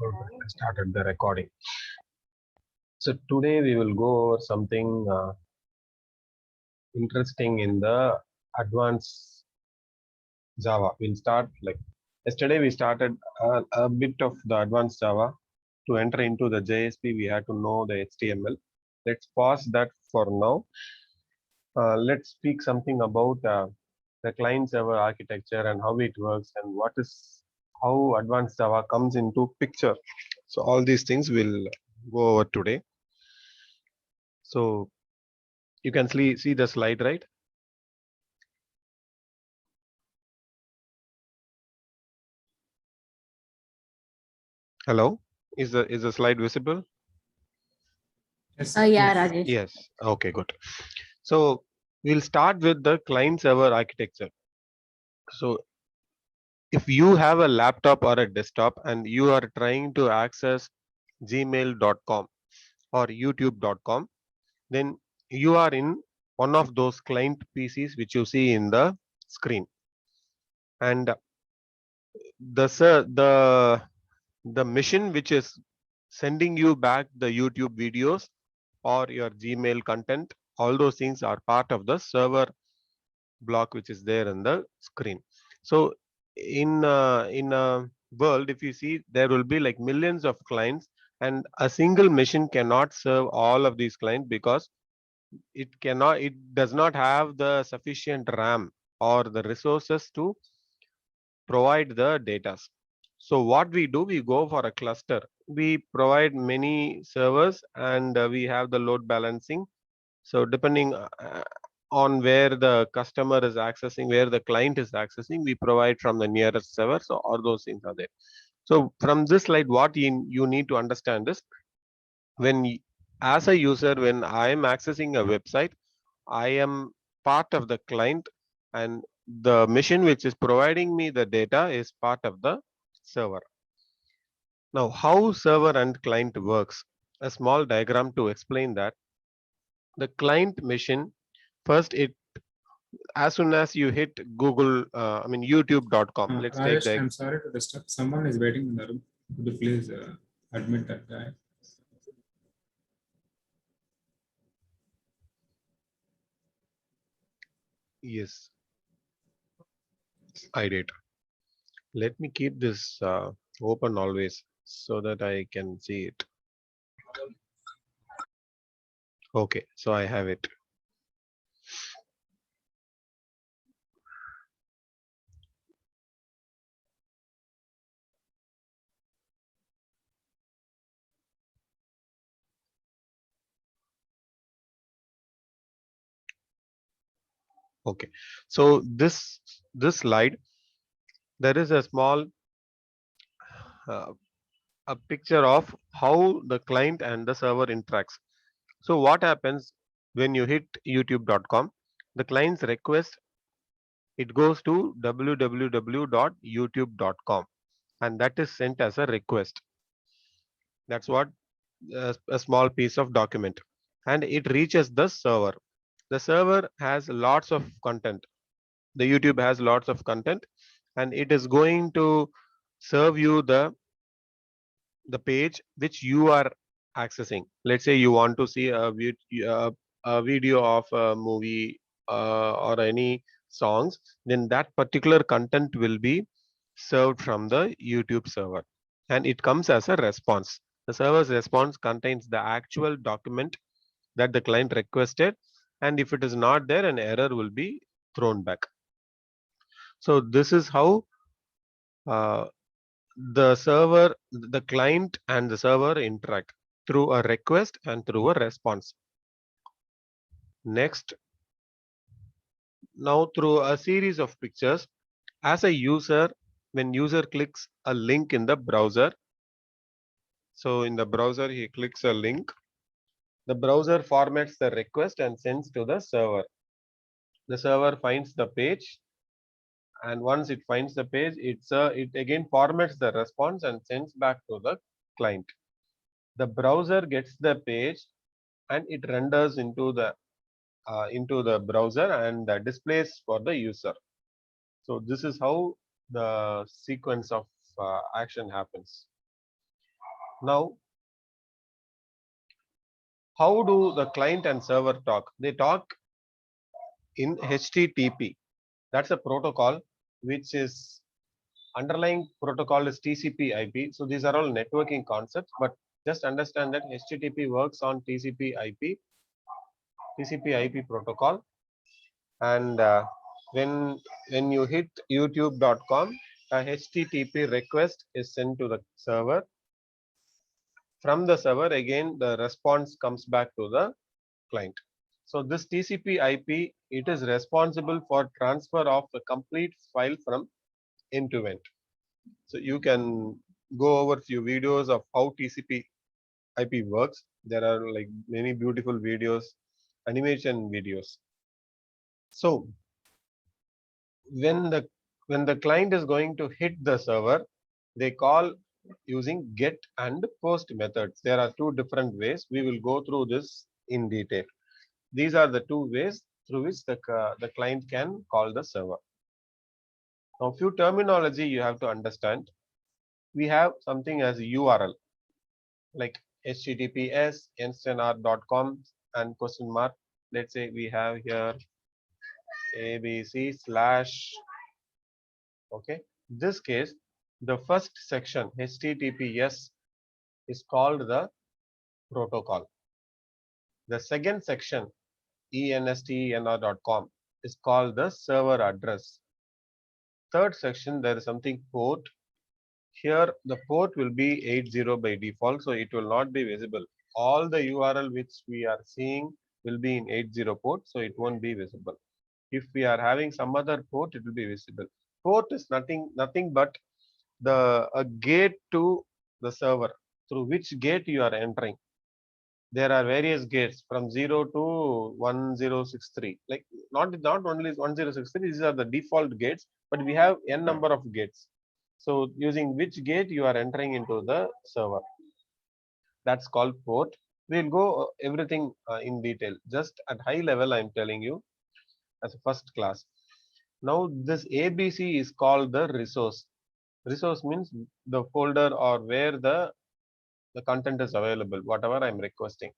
I started the recording. So today we will go over something interesting in the advanced Java. We'll start like yesterday we started a bit of the advanced Java. To enter into the JSP, we had to know the HTML. Let's pause that for now. Let's speak something about the client server architecture and how it works and how advanced Java comes into picture. So all these things will go over today. So you can see the slide, right? Hello, is the slide visible? Yes, Yeah, yes. Rajesh. Yes. Okay, good. So we'll start with the client server architecture. So if you have a laptop or a desktop and you are trying to access gmail.com or youtube.com, then you are in one of those client PCs which you see in the screen. And the machine which is sending you back the YouTube videos or your Gmail content, all those things are part of the server block which is there in the screen. So in a world, if you see, there will be like millions of clients, and a single machine cannot serve all of these clients because it does not have the sufficient RAM or the resources to provide the data. So what we do, we go for a cluster. We provide many servers and we have the load balancing. So depending on where the customer is accessing, where the client is accessing, we provide from the nearest server. So all those things are there. So from this slide, what you need to understand is as a user, when I am accessing a website, I am part of the client, and the machine which is providing me the data is part of the server. Now, how server and client works? A small diagram to explain that. The client machine, first it as soon as you hit Google, youtube.com. Let's take Rajesh, the I'm sorry to disturb. Someone is waiting in the room. Could you please admit that guy? yes, I did. Let me keep this open always so that I can see it. Okay, so I have it. Okay, so this slide, there is a small uh, a picture of how the client and the server interacts. So what happens when you hit youtube.com? The client's request, it goes to www.youtube.com, and that is sent as a request. That's what a small piece of document, and it reaches the server. The server has lots of content. The YouTube has lots of content, and it is going to serve you the page which you are accessing. Let's say you want to see a video of a movie or any songs, then that particular content will be served from the YouTube server, and it comes as a response. The server's response contains the actual document that the client requested, and if it is not there, an error will be thrown back. So this is how uh, the client and the server interact through a request and through a response. Next, now through a series of pictures, as a user, when user clicks a link in the browser, so in the browser he clicks a link, the browser formats the request and sends to the server. The server finds the page, and once it finds the page, it again formats the response and sends back to the client. The browser gets the page and it renders into the browser and displays for the user. So this is how the sequence of action happens. Now, how do the client and server talk? They talk in HTTP. That's a protocol which is underlying protocol is TCP IP. So these are all networking concepts, but just understand that HTTP works on TCP IP protocol. And when you hit youtube.com, a HTTP request is sent to the server. From the server, again, the response comes back to the client. So this TCP IP, it is responsible for transfer of the complete file from end to end. So you can go over few videos of how TCP IP works. There are like many beautiful videos, animation videos. So when the when the client is going to hit the server, they call using get and post methods. There are two different ways. We will go through this in detail. These are the two ways through which the client can call the server. Now, few terminology you have to understand. We have something as URL like https instantr.com and question mark. Let's say we have here abc slash. Okay, in this case, the first section https is called the protocol. The second section enstnr.com is called the server address. Third section, there is something port. Here the port will be 80 by default, so it will not be visible. All the URL which we are seeing will be in 80 port, so it won't be visible. If we are having some other port, it will be visible. Port is nothing but a gate to the server, through which gate you are entering. There are various gates from 0 to 1063. Like not only 1063, these are the default gates, but we have n number of gates. So using which gate you are entering into the server. That's called port. We'll go everything in detail. Just at high level, I'm telling you as a first class. Now this ABC is called the resource. Resource means the folder or where the content is available, whatever I'm requesting.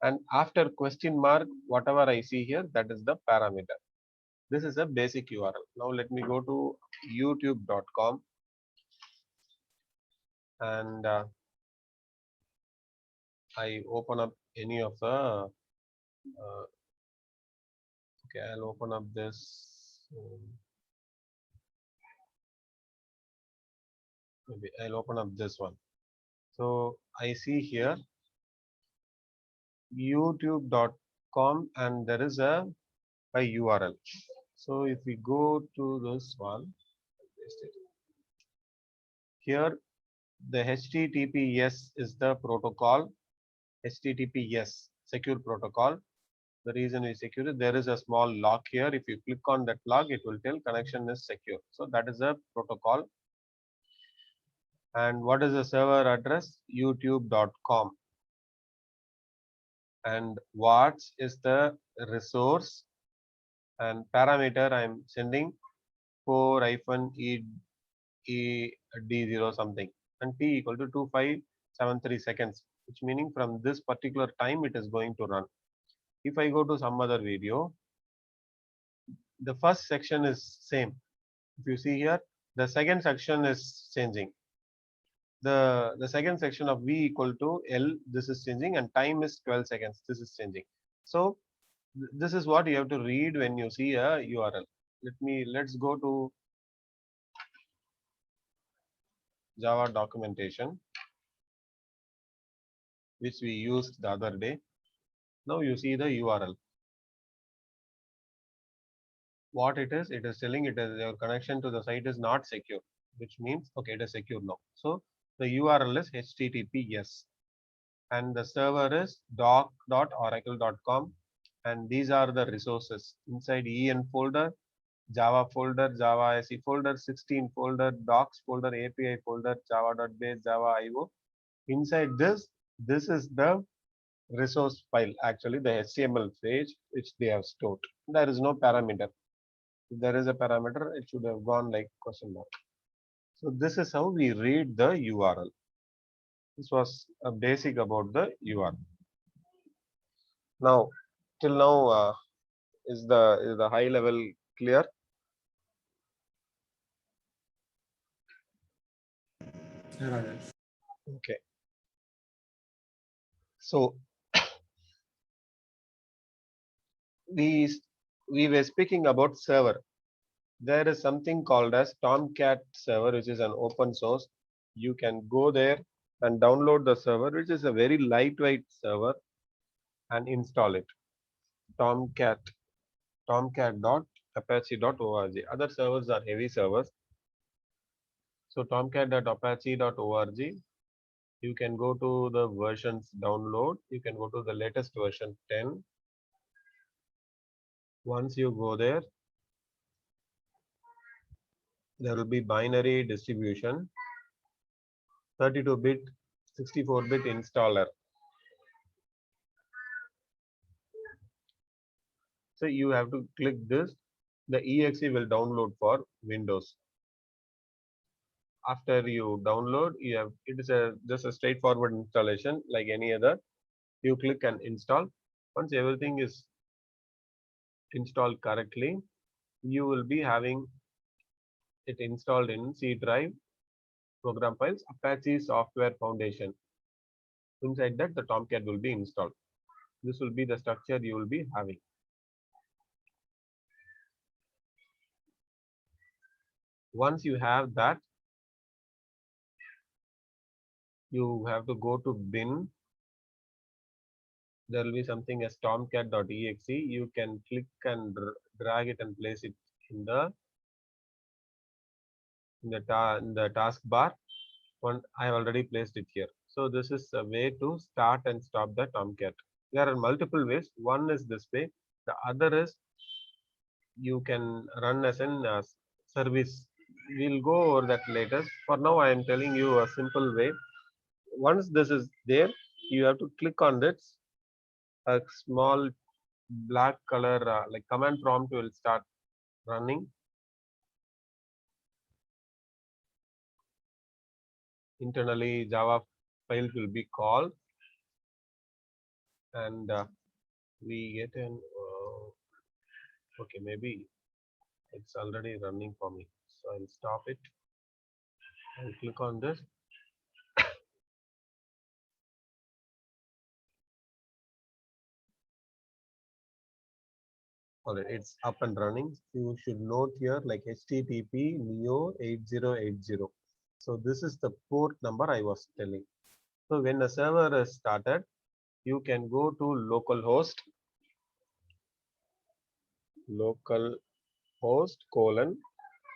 And after question mark, whatever I see here, that is the parameter. This is a basic URL. Now let me go to youtube.com and I open up any of the okay, I'll open up this maybe I'll open up this one. So I see here youtube.com and there is a URL. So if we go to this one, here the HTTPS is the protocol. HTTPS secure protocol. The reason is secure, there is a small lock here. If you click on that lock, it will tell connection is secure. So that is a protocol. And what is the server address? youtube.com. And what is the resource and parameter I'm sending 4-ED0 something and t equal to 2573 seconds, which meaning from this particular time it is going to run. If I go to some other video, the first section is same. If you see here, the second section is changing. The second section of v equal to L, this is changing, and time is 12 seconds. This is changing. So this is what you have to read when you see a URL. Let's go to Java documentation, which we used the other day. Now you see the URL. What it is telling it is your connection to the site is not secure, which means okay, it is secure now. So the URL is https and the server is doc.oracle.com, and these are the resources inside en folder, Java folder, Java SE folder, 16 folder, docs folder, API folder, java.base, Java IO. Inside this is the resource file, actually the HTML page which they have stored. There is no parameter. If there is a parameter, it should have gone like question mark. So this is how we read the URL. This was a basic about the UR. Now, till now, is the high level clear? Yeah, Rajesh. Okay. So we we were speaking about server. There is something called as Tomcat server, which is an open source. You can go there and download the server, which is a very lightweight server, and install it. Tomcat, tomcat.apache.org. Other servers are heavy servers. So tomcat.apache.org. You can go to the versions download. You can go to the latest version 10. Once you go there, there will be binary distribution, 32-bit, 64-bit installer. So you have to click this. The exe will download for Windows. After you download, it is just a straightforward installation like any other. You click and install. Once everything is installed correctly, you will be having it installed in C drive, program files, Apache Software Foundation. Inside that, the Tomcat will be installed. This will be the structure you will be having. Once you have that, you have to go to bin. There will be something as tomcat.exe. You can click and drag it and place it in the taskbar. One, I have already placed it here. So this is a way to start and stop the Tomcat. There are multiple ways. One is this way. The other is you can run as an service. We'll go over that later. For now, I am telling you a simple way. Once this is there, you have to click on this. A small black color like command prompt will start running. Internally, Java files will be called, and we get an okay, maybe it's already running for me. So I'll stop it and click on this. Alright, it's up and running. You should note here like HTTP Neo 8080. So this is the port number I was telling. So when a server is started, you can go to localhost colon.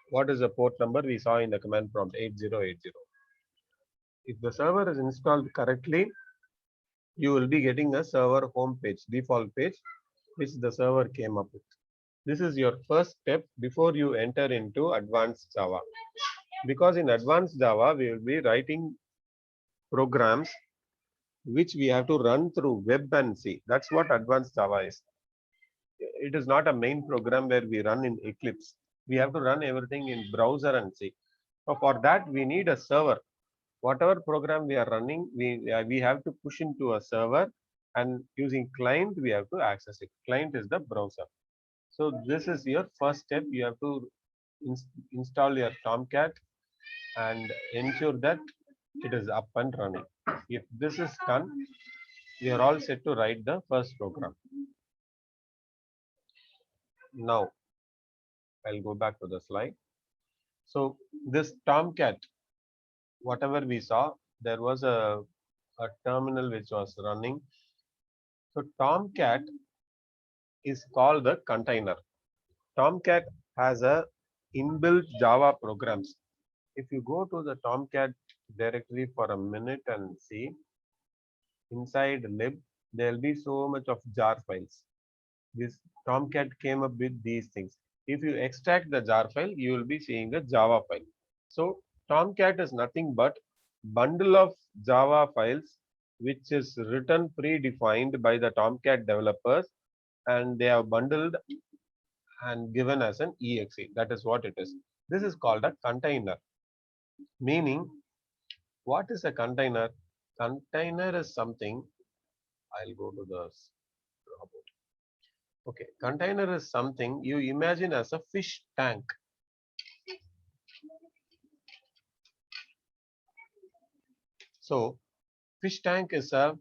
What is the port number we saw in the command prompt 8080. If the server is installed correctly, you will be getting a server home page, default page, which the server came up with. This is your first step before you enter into advanced Java. Because in advanced Java, we will be writing programs which we have to run through web and C. That's what advanced Java is. It is not a main program where we run in Eclipse. We have to run everything in browser and C. So for that, we need a server. Whatever program we are running, we have to push into a server, and using client, we have to access it. Client is the browser. So this is your first step. You have to install your Tomcat and ensure that it is up and running. If this is done, we are all set to write the first program. Now, I'll go back to the slide. So this Tomcat, whatever we saw, there was a terminal which was running. So Tomcat is called the container. Tomcat has a inbuilt Java programs. If you go to the Tomcat directory for a minute and see, inside lib, there will be so much of jar files. This Tomcat came up with these things. If you extract the jar file, you will be seeing the Java file. So Tomcat is nothing but bundle of Java files which is written predefined by the Tomcat developers, and they are bundled and given as an exe. That is what it is. This is called a container. Meaning, what is a container? Container is something. I'll go to the robot. Okay, container is something you imagine as a fish tank. So fish tank is a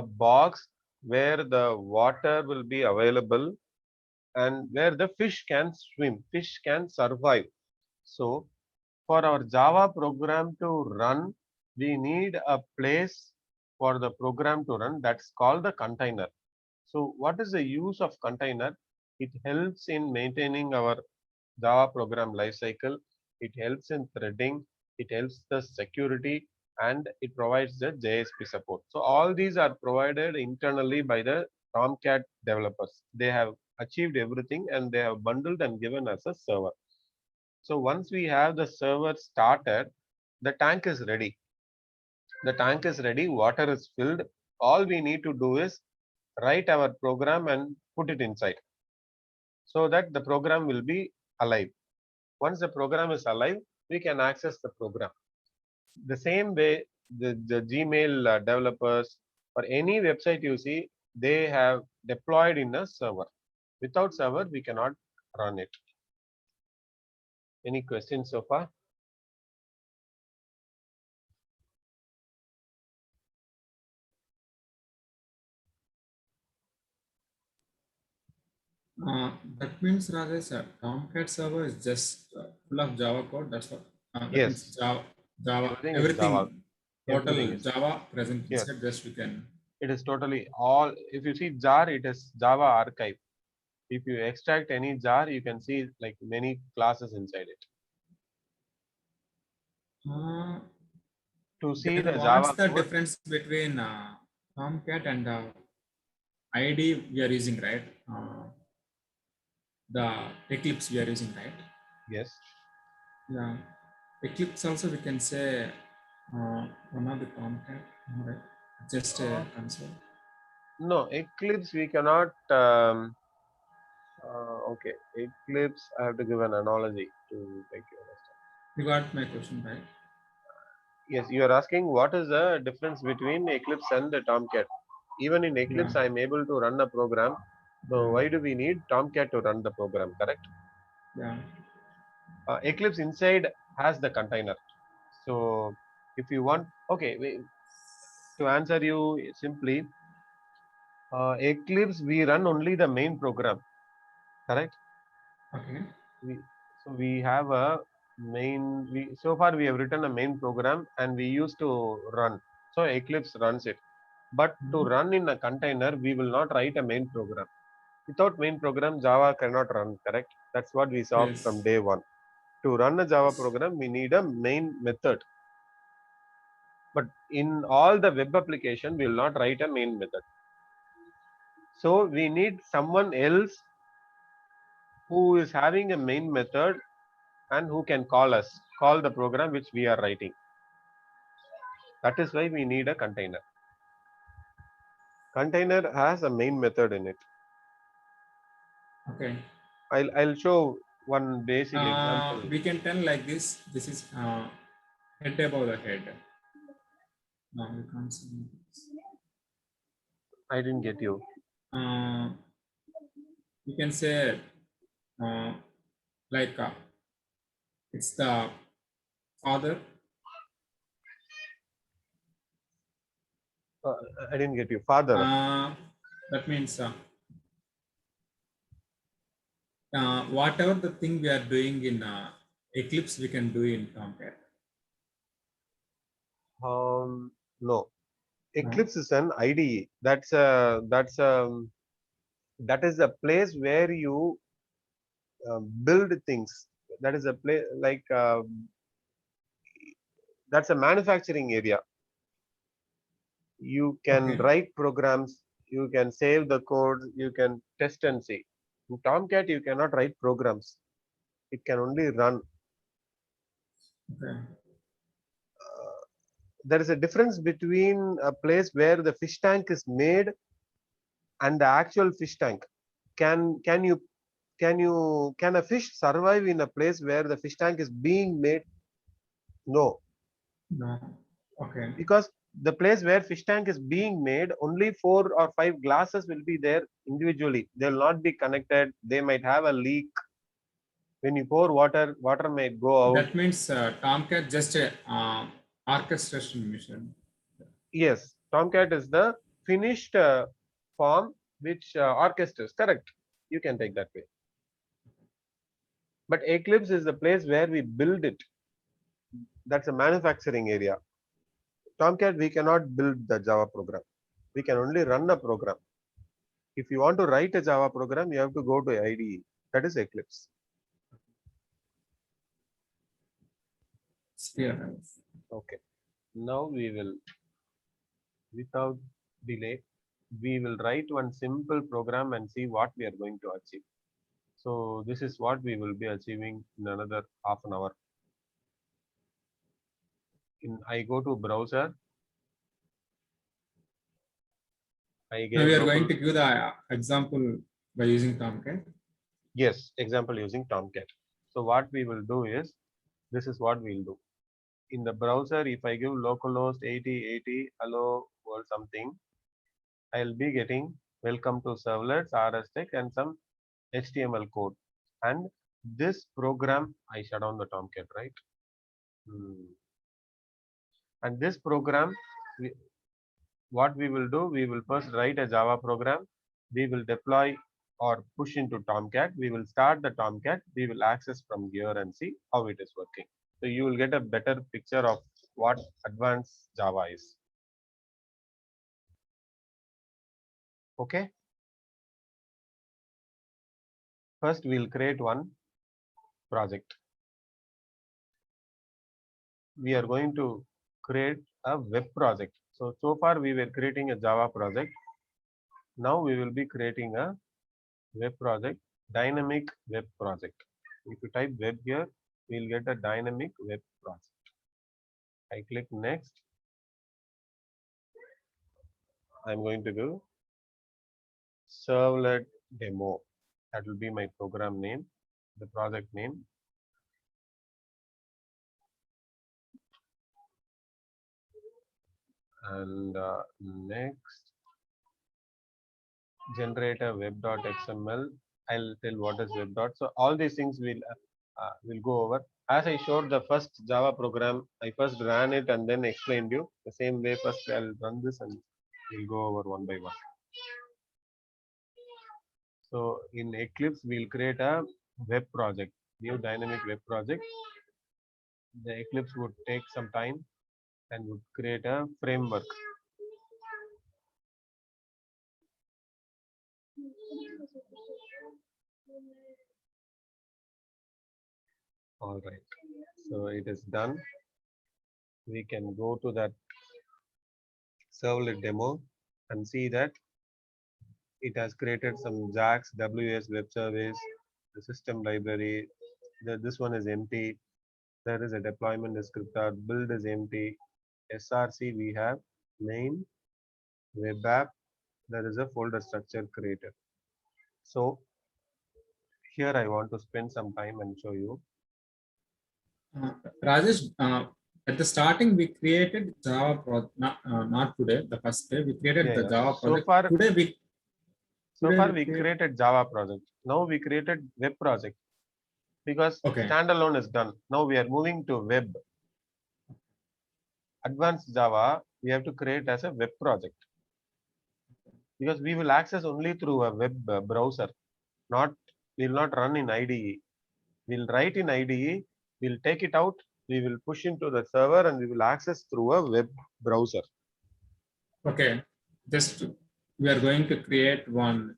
box where the water will be available and where the fish can swim, fish can survive. So for our Java program to run, we need a place for the program to run that's called the container. So what is the use of container? It helps in maintaining our Java program lifecycle. It helps in threading. It helps the security and it provides the JSP support. So all these are provided internally by the Tomcat developers. They have achieved everything and they have bundled and given us a server. So once we have the server started, the tank is ready. The tank is ready, water is filled. All we need to do is write our program and put it inside so that the program will be alive. Once the program is alive, we can access the program. The same way, the Gmail developers or any website you see, they have deployed in a server. Without server, we cannot run it. Any questions so far? That means Rajesh, Tomcat server is just full of Java code. That's what. That means Yes, Java, everything is Java. everything, Everything total is. Java present Yes, inside. Just we can. it is totally all. If you see jar, it is Java archive. If you extract any jar, you can see like many classes inside it. Uh, To see then the what's Java the code, difference between Tomcat and ID we are using, right? The Eclipse we are using, right? yes. Yeah. Eclipse also we can say one of the Tomcat, right? Just a console. No, Eclipse we cannot. Okay, Eclipse. I have to give an analogy to make you understand. You got my question, right? Yes, you are asking what is the difference between Eclipse and the Tomcat. Even in Yeah. Eclipse, I am able to run a program. So Yeah. why do we need Tomcat to run the program? Correct. Yeah. Eclipse inside has the container. So if you want, okay, to answer you simply, Eclipse we run only the main program. Correct. Okay. We, so we have a main. So far we have written a main program and we used to run. So Eclipse runs it. But to Mhm. run in a container, we will not write a main program. Without main program, Java cannot run, correct? That's what we saw from Yes. day one. To run a Java program, we need a main method. But in all the web application, we will not write a main method. So we need someone else who is having a main method and who can call the program which we are writing. That is why we need a container. Container has a main method in it. Okay. I'll show one basic example. We can tell like this. This is head above the head. No, you can't see this. I didn't get you. Uh, you can say uh, like it's the father. Uh, I didn't get you. Father. That means whatever the thing we are doing in Eclipse, we can do in Tomcat. No. No? Eclipse is an IDE. That is a place where you build things. That is a place like that's a manufacturing area. You can Okay. write programs. You can save the code. You can test and see. In Tomcat, you cannot write programs. It can only run. Okay. There is a difference between a place where the fish tank is made and the actual fish tank. Can you can a fish survive in a place where the fish tank is being made? No, No. Okay. because the place where fish tank is being made, only 4 or 5 glasses will be there individually. They will not be connected. They might have a leak. When you pour water, water might go out. That means Tomcat just a orchestration mission. Yes, Tomcat is the finished form which orchestras. Correct. You can take that way. But Eclipse is the place where we build it. That's a manufacturing area. Tomcat, we cannot build the Java program. We can only run a program. If you want to write a Java program, you have to go to IDE. That is Eclipse. Clear. Okay. Now we will, without delay, we will write one simple program and see what we are going to achieve. So this is what we will be achieving in another half an hour. I go to browser. I Now gave we are local. going to give the example by using Tomcat. Yes, example using Tomcat. So what we will do is, this is what we'll do. In the browser, if I give localhost 8080 hello world something, I'll be getting welcome to servlets, RSTech, and some HTML code. And this program, I shut down the Tomcat, right? And this program, what we will do, we will first write a Java program. We will deploy or push into Tomcat. We will start the Tomcat. We will access from here and see how it is working. So you will get a better picture of what advanced Java is. Okay. First, we'll create one project. We are going to create a web project. So far we were creating a Java project. Now we will be creating a web project, dynamic web project. If you type web here, we'll get a dynamic web project. I click next. I'm going to do servlet demo. That will be my program name, the project name. And next, generate a web.xml. I'll tell what is web. So all these things will go over. As I showed the first Java program, I first ran it and then explained you. The same way, first I'll run this and we'll go over one by one. So in Eclipse, we'll create a web project, new dynamic web project. The Eclipse would take some time and would create a framework. All right, so it is done. We can go to that servlet demo and see that it has created some JAX, WS web service, the system library. This one is empty. There is a deployment descriptor. Build is empty. SRC we have main web app. There is a folder structure created. So here I want to spend some time and show you. Rajesh, at the starting we created Java project, not today, the first day we created the Java project. So far we created Java project. Now we created web project because standalone is done. Now we are moving to web. Advanced Java we have to create as a web project because we will access only through a web browser. We will not run in IDE. We'll write in IDE. We'll take it out. We will push into the server and we will access through a web browser. Okay, just we are going to create one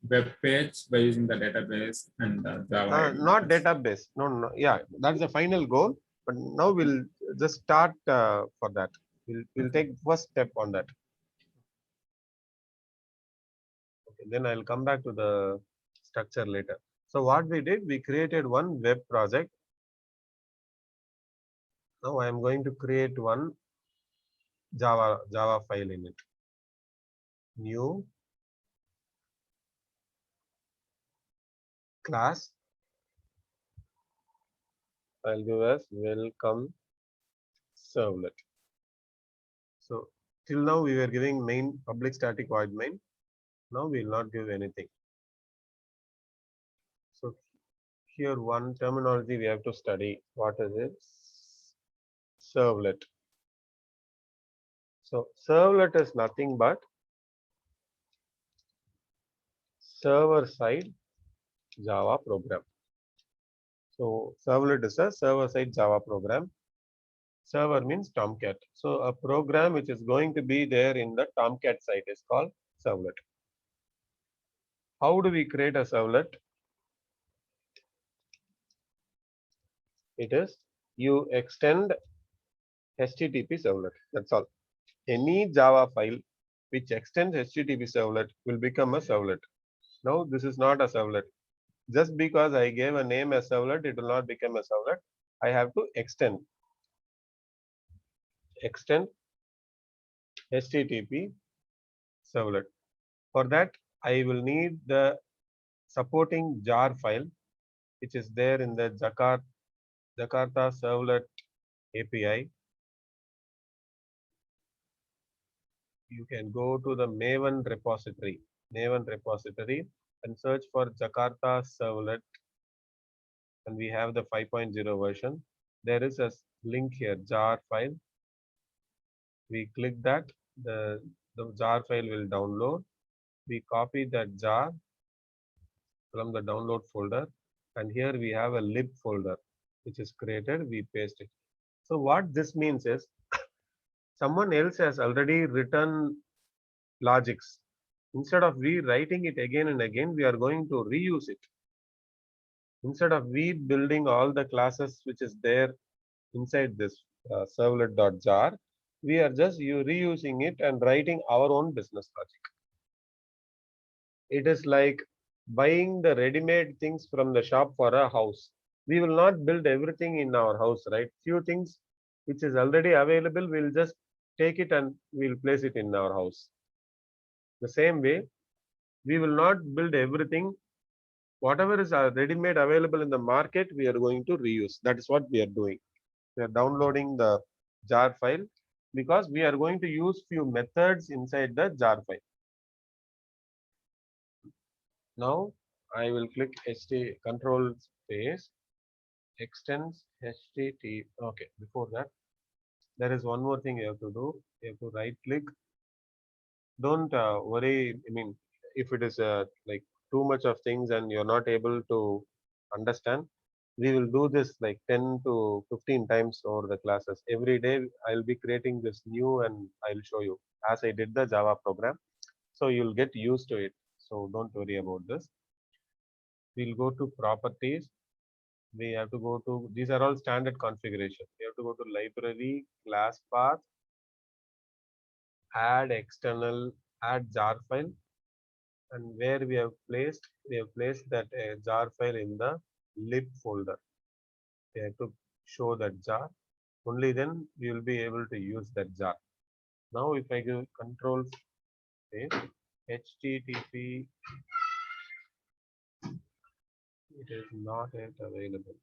web page by using the database and the Java. Not database. No. Yeah, that's the final goal. But now we'll just start for that. We'll take first step on that. Okay, then I'll come back to the structure later. So what we did, we created one web project. Now I am going to create one Java file in it. New class. I'll give as welcome servlet. So till now we were giving main public static void main. Now we will not give anything. So here one terminology we have to study. What is it? Servlet. So servlet is nothing but server side Java program. So servlet is a server side Java program. Server means Tomcat. So a program which is going to be there in the Tomcat site is called servlet. How do we create a servlet? It is you extend HTTP servlet. That's all. Any Java file which extends HTTP servlet will become a servlet. Now this is not a servlet. Just because I gave a name as servlet, it will not become a servlet. I have to extend HTTP servlet. For that, I will need the supporting jar file, which is there in the Jakarta servlet API. You can go to the Maven repository, and search for Jakarta servlet, and we have the 5.0 version. There is a link here, jar file. We click that, the jar file will download. We copy that jar from the download folder, and here we have a lib folder which is created. We paste it. So what this means is someone else has already written logics. Instead of rewriting it again and again, we are going to reuse it. Instead of we building all the classes which is there inside this servlet.jar, we are just reusing it and writing our own business logic. It is like buying the ready-made things from the shop for a house. We will not build everything in our house, right? Few things which is already available, we'll just take it and we'll place it in our house. The same way, we will not build everything. Whatever is ready-made available in the market, we are going to reuse. That is what we are doing. We are downloading the jar file because we are going to use few methods inside the jar file. Now I will click control space extends HTTP. Okay, before that, there is one more thing you have to do. You have to right click. Don't worry. I mean, if it is like too much of things and you're not able to understand, we will do this like 10 to 15 times over the classes. Every day I'll be creating this new and I'll show you as I did the Java program. So you'll get used to it. So don't worry about this. We'll go to properties. We have to go to, these are all standard configuration. We have to go to library, class path, add external, add jar file, and where we have placed that jar file in the lib folder. We have to show that jar. Only then we will be able to use that jar. Now if I give control space, HTTP, it is not yet available.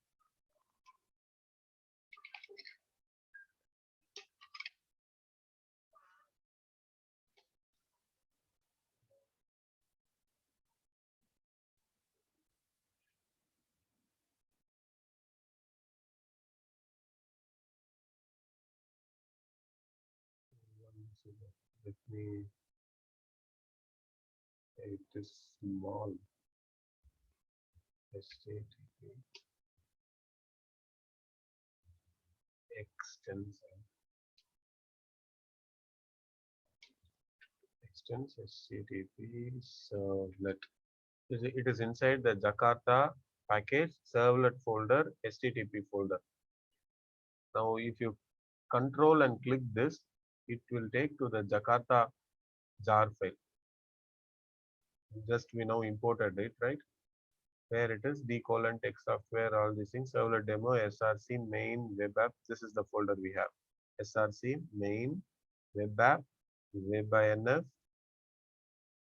Let me, it is small. HTTP extends HTTP servlet. It is inside the Jakarta package servlet folder, HTTP folder. Now, if you control and click this, it will take to the Jakarta jar file. Just we now imported it, right? Where it is d::text software, all these things, servlet demo, src main web app. This is the folder we have. src main web app, webinf,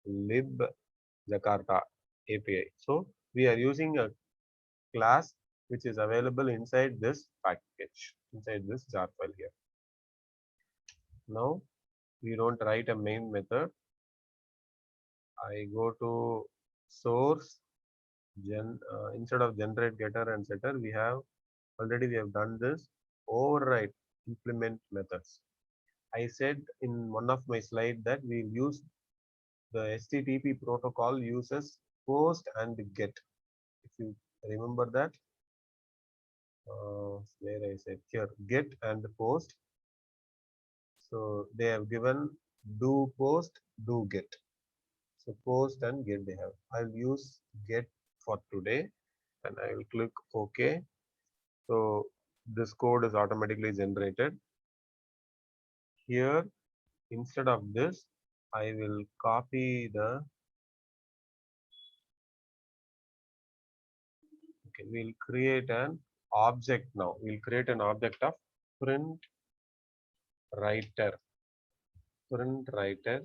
lib Jakarta API. So we are using a class which is available inside this package, inside this jar file here. Now We don't write a main method. I go to source, instead of generate getter and setter, we have done this. Override implement methods. I said in one of my slides that we'll use the HTTP protocol uses post and get. If you remember that, where I said here get and post. So they have given do post, do get. So post and get they have. I'll use get for today and I will click OK. So this code is automatically generated. Here, instead of this, I will copy the, okay, we'll create an object now. We'll create an object of print writer,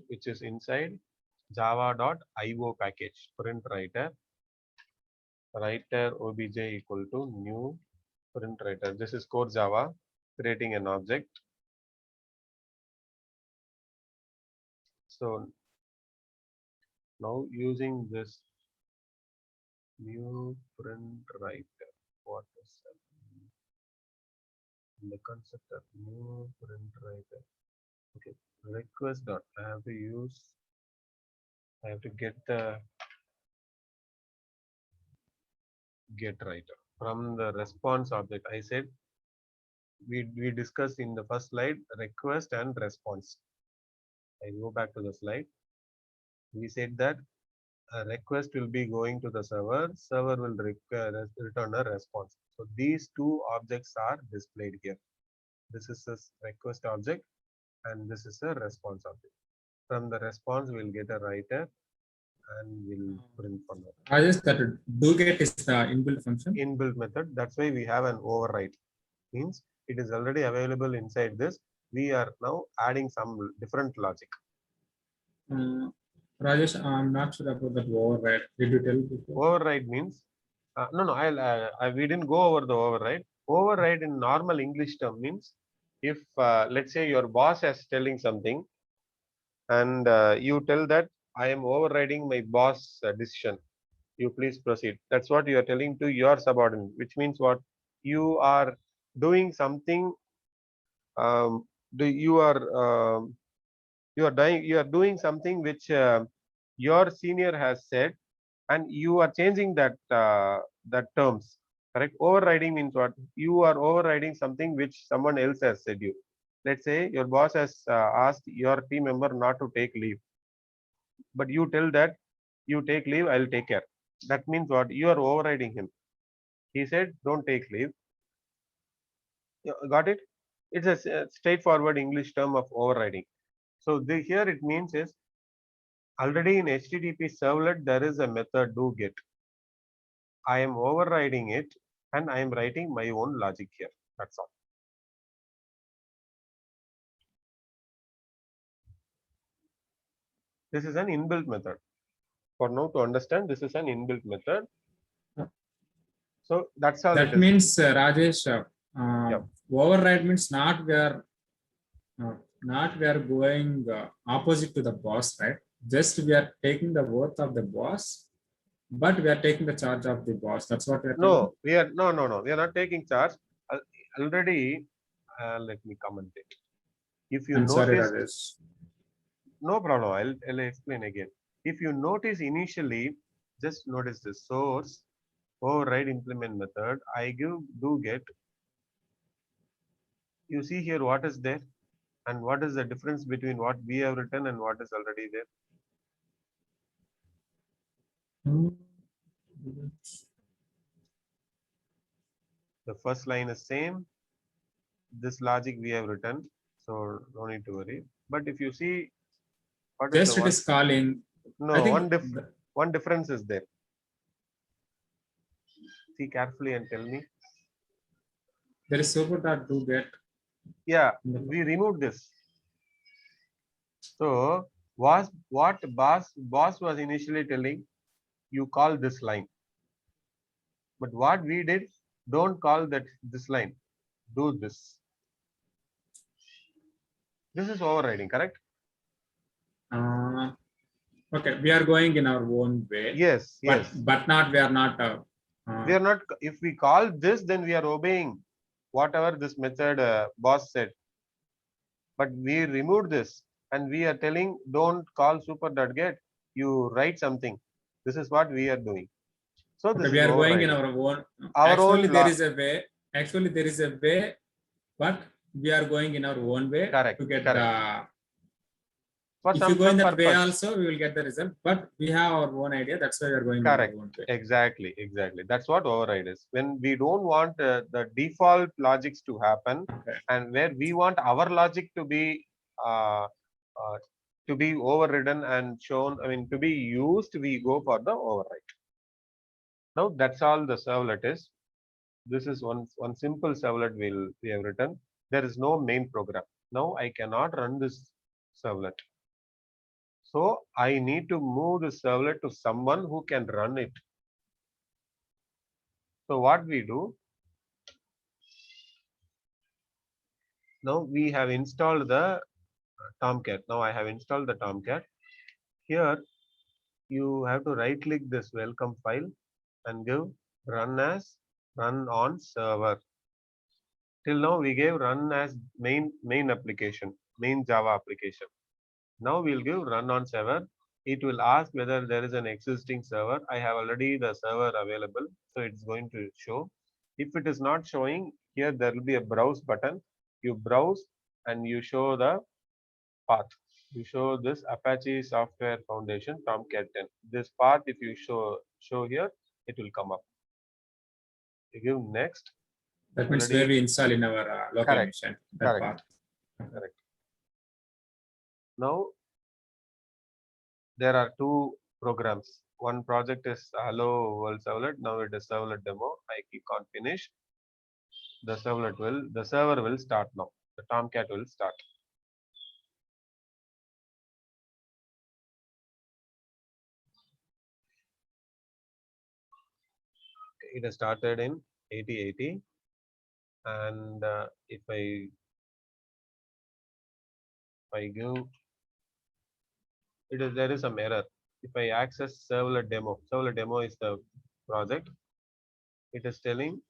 which is inside java.io package, print writer obj equal to new print writer. This is core Java, creating an object. So now using this new print writer, what is that? The constructor new print writer. Okay, request dot. I have to get the get writer from the response object. I said we discussed in the first slide request and response. I go back to the slide. We said that a request will be going to the server will return a response. So these two objects are displayed here. This is a request object and this is a response object. From the response we'll get a writer and we'll print from that. I just that do get is the inbuilt function. Inbuilt method. That's why we have an override. Means it is already available inside this. We are now adding some different logic. Rajesh, I'm not sure about that override. Did you tell before? Override means no. We didn't go over the override. Override in normal English term means if let's say your boss is telling something and you tell that I am overriding my boss decision. You please proceed. That's what you are telling to your subordinate, which means what you are doing something. You are you are doing something which your senior has said, and you are changing that that terms. Correct. Overriding means what? You are overriding something which someone else has said you. Let's say your boss has asked your team member not to take leave, but you tell that you take leave, I'll take care. That means what? You are overriding him. He said, don't take leave. Got it? It's a straightforward English term of overriding. So here it means is already in HTTP servlet, there is a method do get. I am overriding it and I am writing my own logic here. That's all. This is an inbuilt method. For now to understand, this is an inbuilt method. So that's all. That means Rajesh, override means not we are going opposite to the boss, right? Just we are taking the worth of the boss, but we are taking the charge of the boss. That's what we are. No, we are no. We are not taking charge. Already, let me comment it. If you notice, sorry, Rajesh. No problem. I'll explain again. If you notice initially, just notice the source override implement method. I give do get. You see here what is there and what is the difference between what we have written and what is already there. The first line is same. This logic we have written, so no need to worry. But if you see, what is just it is calling. No, one difference is there. See carefully and tell me. There is super.do get. Yeah, we removed this. So what boss was initially telling, you call this line. But what we did, don't call this line. Do this. This is overriding, correct? Okay, we are going in our own way, Yes, but yes. not we are not. We are not, if we call this, then we are obeying whatever this method boss said. But we removed this and we are telling don't call super.get, you write something. This is what we are doing. So Okay, this we is are going in overriding. our own. Our Actually, own there law. is a way. Actually, there is a way, but we are going in our own way Correct. to get Correct. the. For If you go in some that way purpose. also, we will get the result. But we have our own idea. That's why we are going in our Correct. own way. Exactly. Exactly. That's what override is. When we don't want the default logics to happen, Okay. and where we want our logic uh, uh, to be overridden and shown, I mean, to be used, we go for the override. Now that's all the servlet is. This is one simple servlet we have written. There is no main program. Now I cannot run this servlet. So I need to move the servlet to someone who can run it. So what we do, now we have installed the Tomcat. Now I have installed the Tomcat. Here you have to right click this welcome file and give run as run on server. Till now we gave run as main application, main Java application. Now we'll give run on server. It will ask whether there is an existing server. I have already the server available, so it's going to show. If it is not showing, here there will be a browse button. You browse and you show the path. You show this Apache Software Foundation Tomcat 10. This path, if you show here, it will come up. You give next. That means where Already we install in our local correct. machine. That Correct. part. Correct. Now there are two programs. One project is Hello World Servlet. Now it is Servlet demo. I click on finish. The server will start now. The Tomcat will start. It has started in 8080, and if I give there is some error. If I access servlet demo is the project. It is telling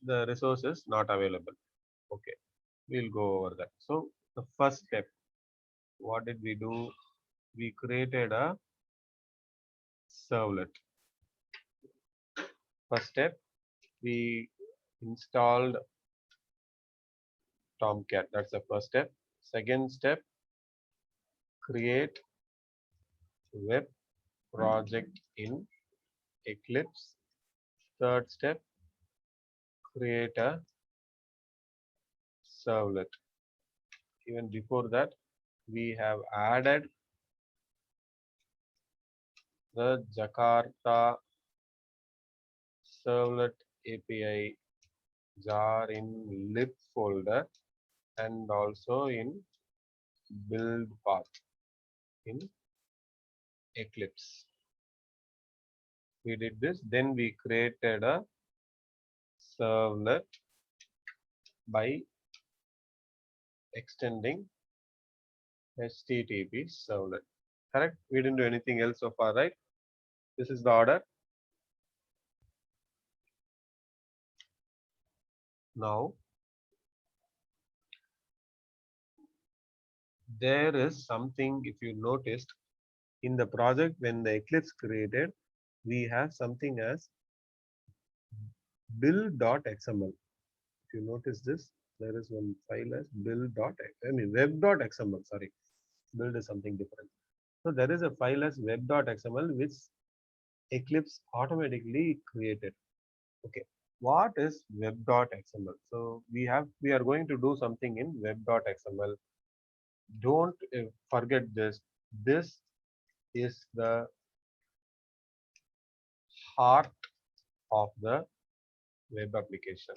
the resource is not available. Okay, we'll go over that. So the first step, what did we do? We created a servlet. First step, we installed Tomcat. That's the first step. Second step, create web project in Eclipse. Third step, create a servlet. Even before that, we have added the Jakarta servlet API jar in lib folder and also in build path in Eclipse. We did this, then we created a servlet by extending HTTP servlet. Correct? We didn't do anything else so far, right? This is the order. Now, there is something, if you noticed, in the project when the Eclipse created, we have something as build.xml. If you notice this, there is one file as web.xml, sorry. Build is something different. So there is a file as web.xml which Eclipse automatically created. Okay, what is web.xml? So we are going to do something in web.xml. Don't forget this. This is the heart of the web application.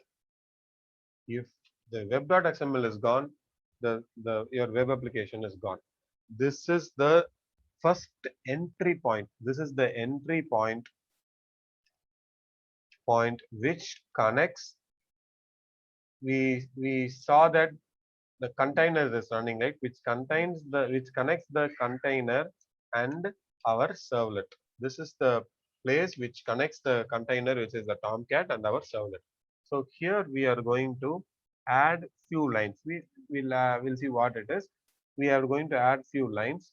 If the web.xml is gone, your web application is gone. This is the first entry point. This is the entry point which connects. We saw that the container is running, right? Which connects the container and our servlet. This is the place which connects the container, which is the Tomcat, and our servlet. So here we are going to add few lines. We'll see what it is. We are going to add few lines.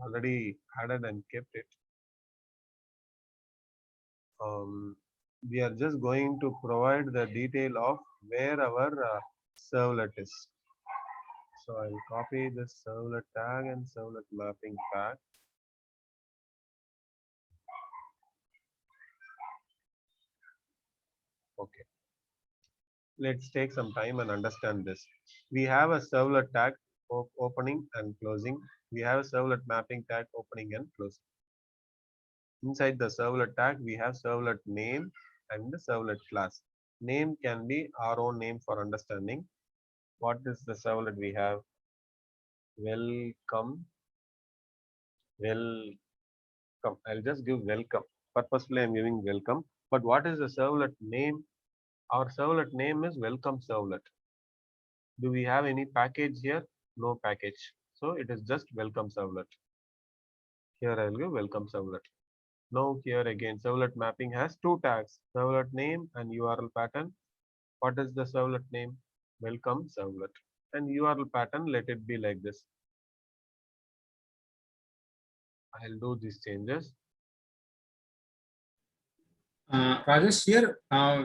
Already added and kept it. We are just going to provide the detail of where our servlet is. So I'll copy this servlet tag and servlet mapping tag. Okay. Let's take some time and understand this. We have a servlet tag opening and closing. We have a servlet mapping tag opening and closing. Inside the servlet tag, we have servlet name and the servlet class. Name can be our own name for understanding. What is the servlet we have? Welcome. I'll just give welcome. Purposefully, I'm giving welcome. But what is the servlet name? Our servlet name is welcome servlet. Do we have any package here? No package. So it is just welcome servlet. Here I'll give welcome servlet. Now here again, servlet mapping has two tags, servlet name and URL pattern. What is the servlet name? Welcome servlet. And URL pattern, let it be like this. I'll do these changes. Rajesh, here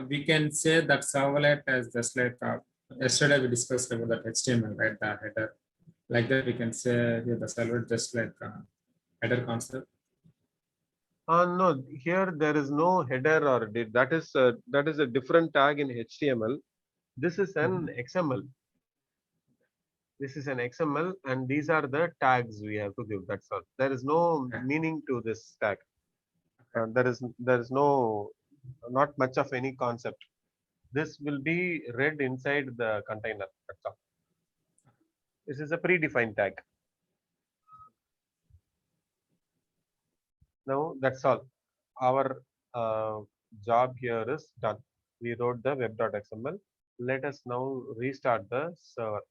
we can say that servlet as just like yesterday we discussed about that HTML, right? The header. Like that, we can say here the servlet just like header concept. No, here there is no header or did. That is a different tag in HTML. This is an XML. This is an XML, and these are the tags we have to give. That's all. There is no meaning to this tag. There is no not much of any concept. This will be read inside the container. That's all. This is a predefined tag. Now that's all. Our job here is done. We wrote the web.xml. Let us now restart the server.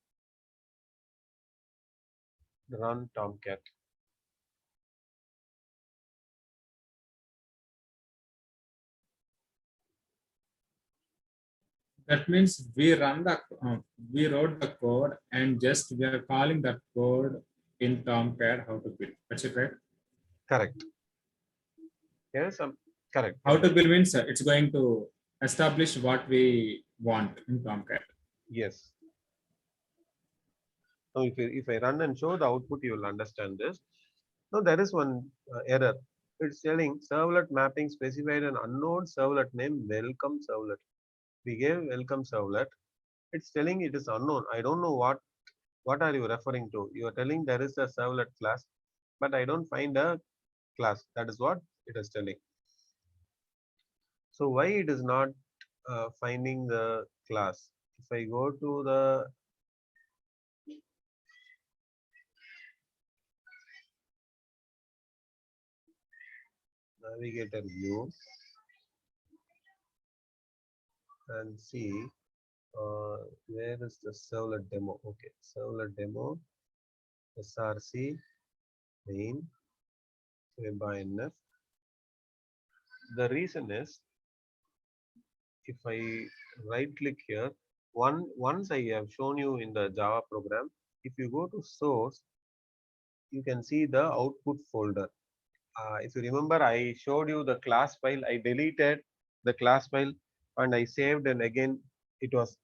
Run Tomcat. That means we we wrote the code and just we are calling that code in Tomcat how to build. That's it, right? Correct. Yes, correct. How to build means it's going to establish what we want in Tomcat. Yes. Now, if I run and show the output, you will understand this. Now, there is one error. It's telling servlet mapping specified an unknown servlet name welcome servlet. We gave welcome servlet. It's telling it is unknown. I don't know what are you referring to. You are telling there is a servlet class, but I don't find a class. That is what it is telling. So why it is not finding the class? If I go to the navigator view and see where is the servlet demo. Okay, servlet demo, src main web.inf. The reason is if I right click here, once I have shown you in the Java program, if you go to source, you can see the output folder. If you remember, I showed you the class file. I deleted the class file and I saved, and again it was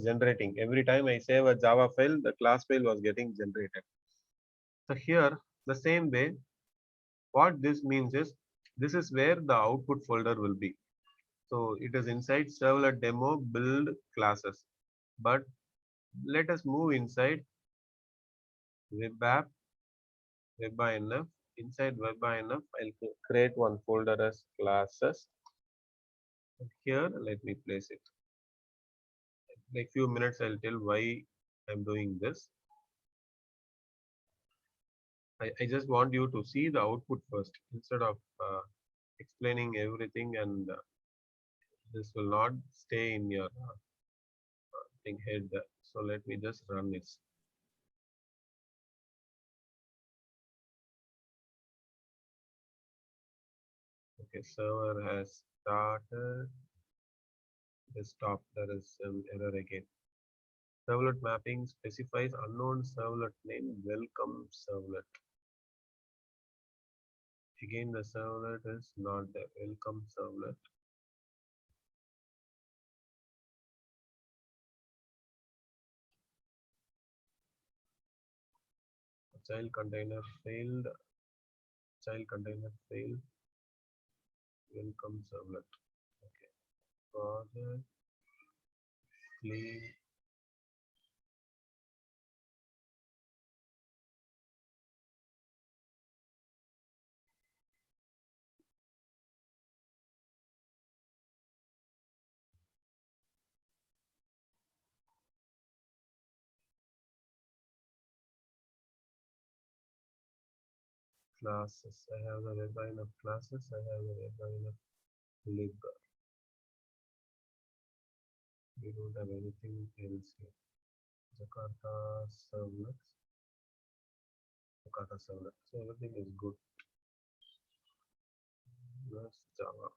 generating. Every time I save a Java file, the class file was getting generated. So here, the same way, what this means is this is where the output folder will be. So it is inside servlet demo build classes. But let us move inside web app, web.inf. Inside web.inf, I'll create one folder as classes. Here, let me place it. Like few minutes, I'll tell why I'm doing this. I just want you to see the output first instead of explaining everything, and this will not stay in your thing head. So let me just run this. Okay, server has started. Desktop, there is an error again. Servlet mapping specifies unknown servlet name welcome servlet. Again, the servlet is not the welcome servlet. Child container failed. Child container failed. Welcome servlet. Okay. Project clean. Classes. I have the design of classes. I have the design of lib. We don't have anything else here. Jakarta servlet. Jakarta servlet. So everything is good. That's Java.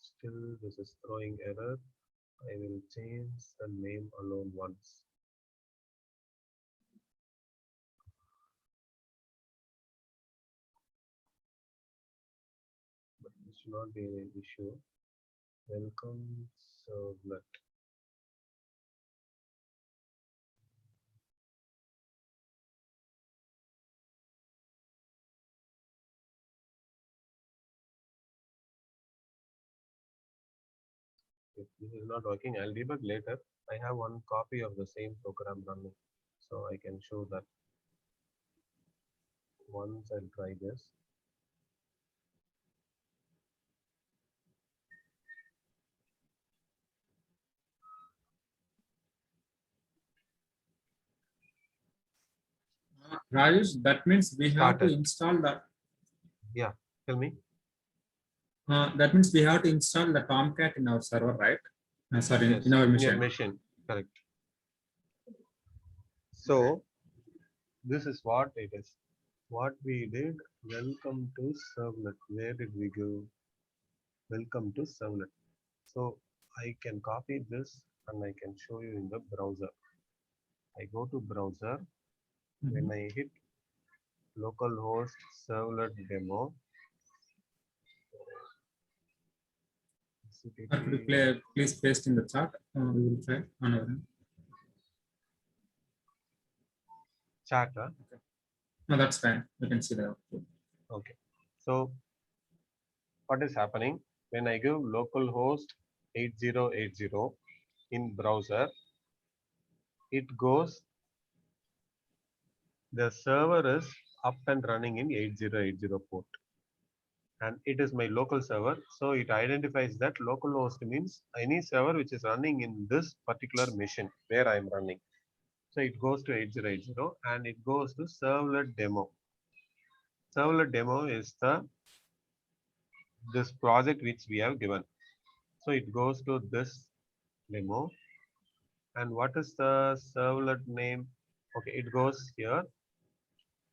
Still, this is throwing error. I will change the name alone once. But this should not be an issue. Welcome servlet. If this is not working, I'll debug later. I have one copy of the same program running, so I can show that once I'll try this. Rajesh, that means we have to Started. install the. Yeah, tell me. That means we have to install the Tomcat in our server, right? Sorry, Yes, in our in your machine. machine, correct. So this is what it is. What we did, welcome to servlet. Where did we go? Welcome to servlet. So I can copy this and I can show you in the browser. I go to browser. When I hit localhost servlet demo, Could you please paste in the chat? We will try on our end. chat. No, that's fine. We can see the output. Okay. So what is happening when I give localhost 8080 in browser? It goes. The server is up and running in 8080 port. And it is my local server, so it identifies that localhost means any server which is running in this particular machine where I am running. So it goes to 8080 and it goes to servlet demo. Servlet demo is this project which we have given. So it goes to this demo. And what is the servlet name? Okay, it goes here.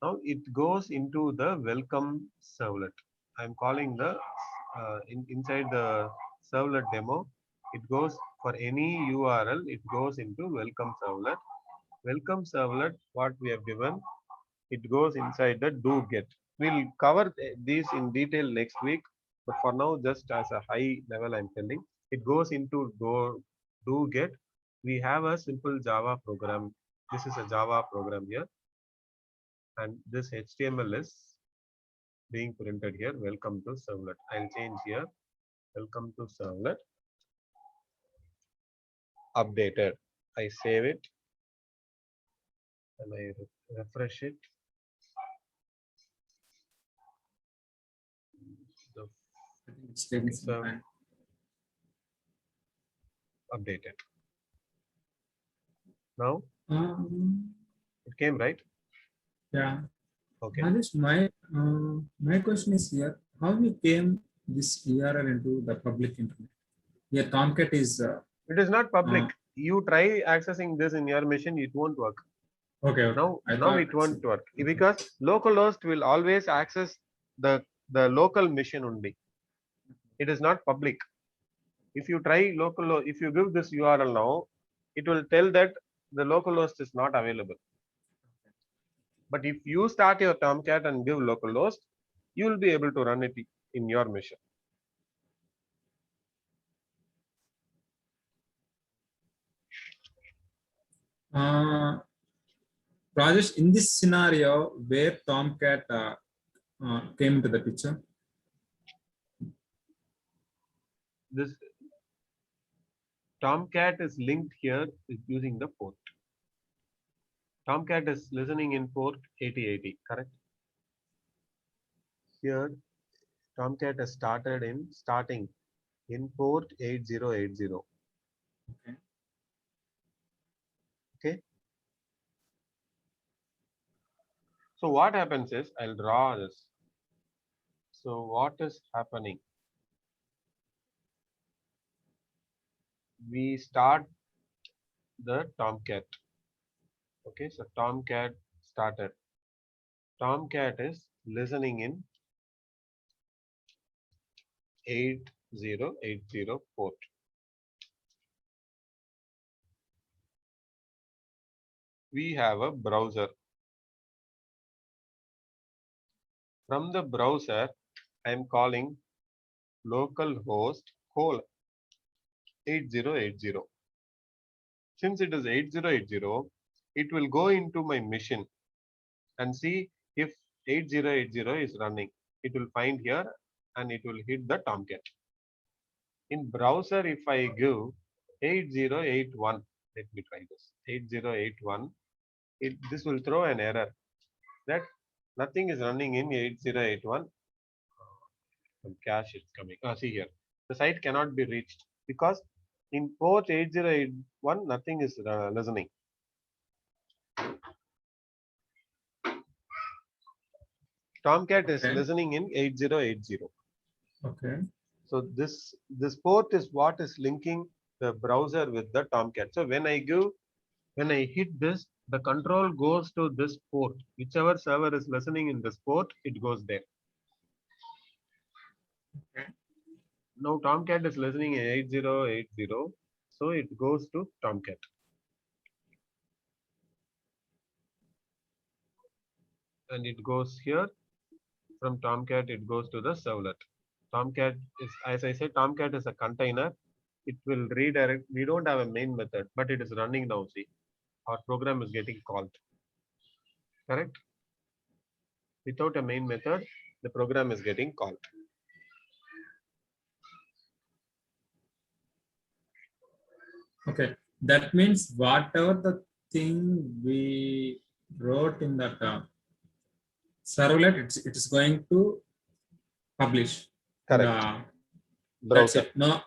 Now it goes into the welcome servlet. I'm calling the inside the servlet demo. It goes for any URL. It goes into welcome servlet. Welcome servlet. What we have given, it goes inside the do get. We'll cover these in detail next week. But for now, just as a high level, I'm telling it goes into do get. We have a simple Java program. This is a Java program here. And this HTML is being printed here. Welcome to servlet. I'll change here. Welcome to servlet. Updated. I save it and I refresh it. It's taking some time. Updated. Now it came, right? Yeah. Okay. Rajesh, my question is here: how we came this URL into the public internet? Here, Tomcat is. It is not public. You try accessing this in your machine, it won't work. Okay. Okay. Now it won't work because localhost will always access the local machine only. It is not public. If you try if you give this URL now, it will tell that the localhost is not available. But if you start your Tomcat and give localhost, you will be able to run it in your machine. Rajesh, in this scenario where Tomcat came into the picture. This Tomcat is linked here using the port. Tomcat is listening in port 8080, correct? Here, Tomcat has starting in port 8080. Okay. Okay. So what happens is, I'll draw this. So what is happening? We start the Tomcat. Okay, so Tomcat started. Tomcat is listening in 8080 port. We have a browser. From the browser, I am calling localhost 8080. Since it is 8080, it will go into my machine and see if 8080 is running. It will find here and it will hit the Tomcat. In browser, if I give 8081, let me try this, 8081, this will throw an error that nothing is running in 8081. Some cache is coming. See here, the site cannot be reached because in port 8081, nothing is listening. Tomcat is listening in 8080. Okay. So this port is what is linking the browser with the Tomcat. So when I hit this, the control goes to this port. Whichever server is listening in this port, it goes there. Okay. Now Tomcat is listening in 8080, so it goes to Tomcat. And it goes here. From Tomcat, it goes to the servlet. Tomcat is, as I said, Tomcat is a container. It will redirect. We don't have a main method, but it is running now. See, our program is getting called. Correct? Without a main method, the program is getting called. Okay. That means whatever the thing we wrote in that servlet, it is going to publish. Correct. That's Browser. it. No,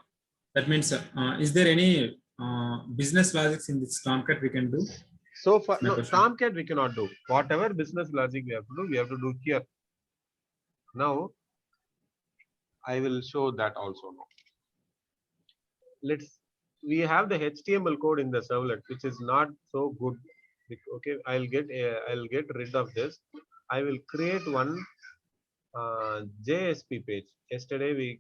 that means is there any business logics in this Tomcat we can do? So far, no, Tomcat we cannot do. Whatever business logic we have to do here. Now, I will show that also now. We have the HTML code in the servlet, which is not so good. Okay, I'll get rid of this. I will create one JSP page. Yesterday we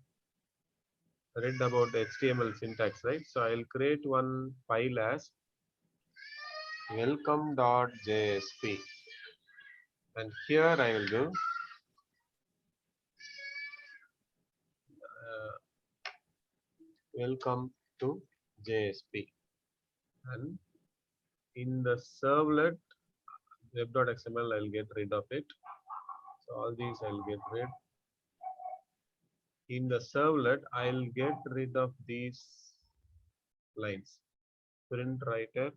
read about HTML syntax, right? So I'll create one file as welcome.jsp, and here I will do welcome to JSP, and in the servlet web.xml I'll get rid of it. So all these I'll get rid. In the servlet I'll get rid of these lines. Print writer,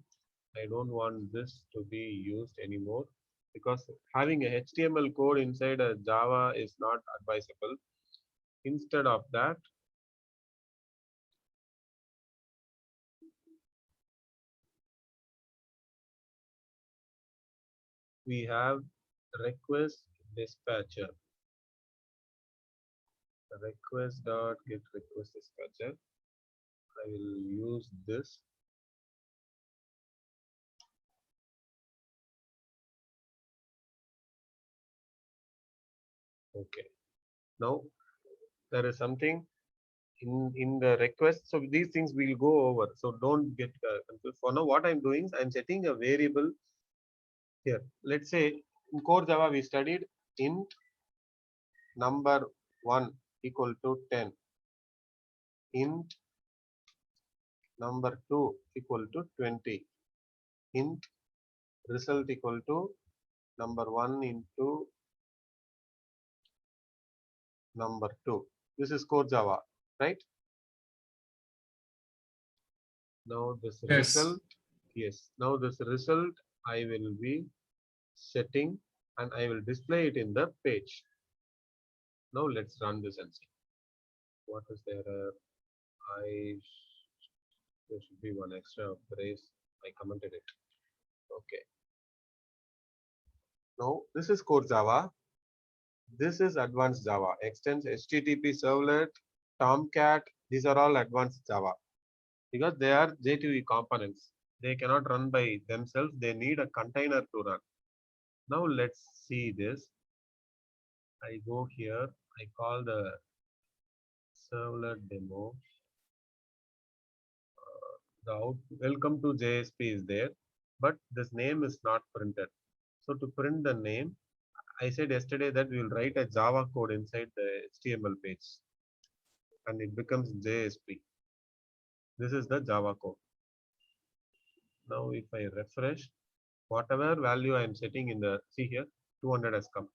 I don't want this to be used anymore because having a HTML code inside a Java is not advisable. Instead of that, we have request dispatcher. Request.get request dispatcher. I will use this. Okay. Now there is something in the request. So these things we'll go over. So don't get confused. For now, what I'm doing is I'm setting a variable here. Let's say in core Java we studied int number 1 equal to 10, int number 2 equal to 20, int result equal to number 1 into number 2. This is core Java, right? Now this Yes. result, yes. Now this result I will be setting and I will display it in the page. Now let's run this and see what is there. There should be one extra brace. I commented it. Okay. Now this is core Java. This is advanced Java. Extends HTTP servlet, Tomcat. These are all advanced Java because they are J2E components. They cannot run by themselves. They need a container to run. Now let's see this. I go here. I call the servlet demo. Welcome to JSP is there, but this name is not printed. So to print the name, I said yesterday that we will write a Java code inside the HTML page and it becomes JSP. This is the Java code. Now if I refresh, whatever value I am setting in the, see here, 200 has come.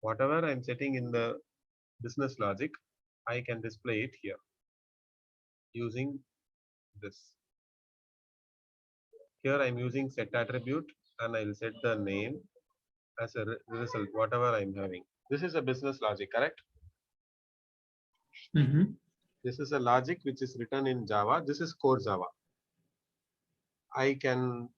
Whatever I am setting in the business logic, I can display it here using this. Here I am using set attribute and I will set the name as a result, whatever I'm having. This is a business logic, correct? Mm-hmm. This is a logic which is written in Java. This is core Java. I can